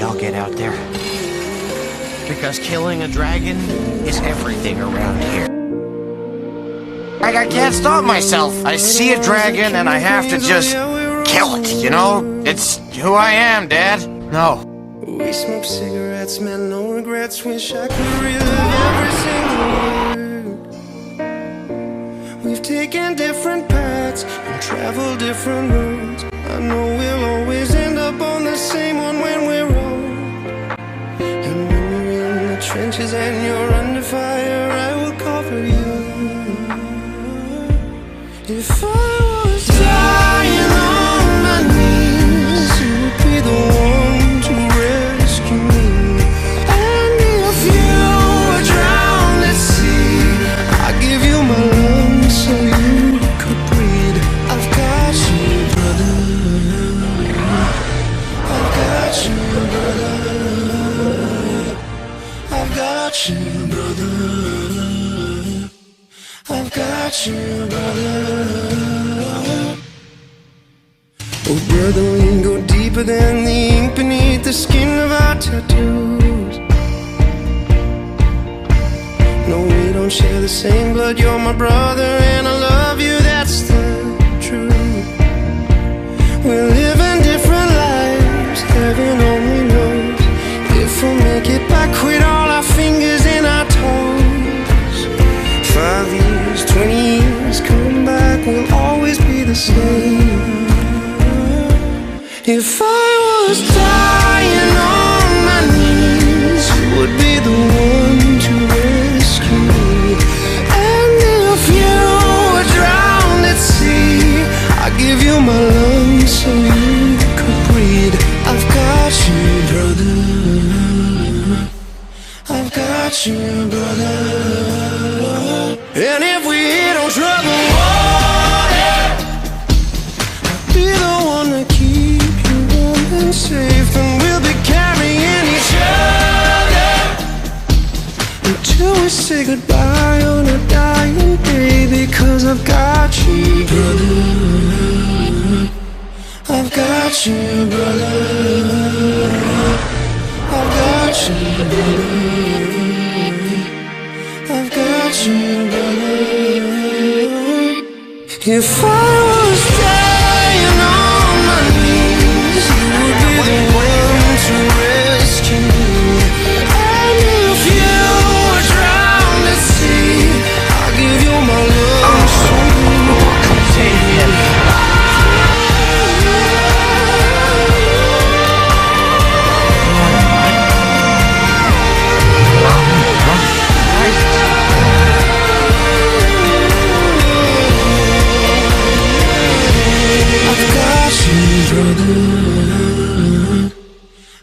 I'll get out there. Because killing a dragon is everything around here. I can't stop myself. I see a dragon and I have to just kill it, you know? It's who I am, Dad. No. We smoke cigarettes, man, no regrets. Wish I could relive every single word. We've taken different paths and traveled different roads. I know we'll always end up on the same one when we're old. And when you're in the trenches and you're under fire, I will cover you. If I was dying on my knees, you would be the one to rescue me. And if you were drowned at sea, I'd give you my lungs so you could breathe. I've got you, brother. I've got you, brother. I've got you, brother. I've got you, brother. Oh, brother, we go deeper than the ink beneath the skin of our tattoos. No, we don't share the same blood. You're my brother and I love you, that's the truth. We're living different lives, heaven only knows if we'll make it back with all our fingers and our toes. 5 years, 20 years, coming back, we'll always be the same. If I was dying on my knees, you would be the one to rescue me. And if you were drowned at sea, I'd give you my lungs so you could breathe. I've got you, brother. I've got you, brother. And if we hit on trouble water, I'll be the one to keep you warm and safe. And we'll be carrying each other until we say goodbye on a dying day. Because I've got you, brother. I've got you, brother. I've got you, brother. I've got you, brother. If I was dying on my knees, you would be the one to rescue me. And if you were drowned at sea, I'll give you my love so you could save him.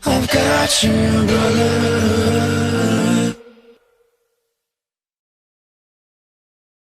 I've got you, brother.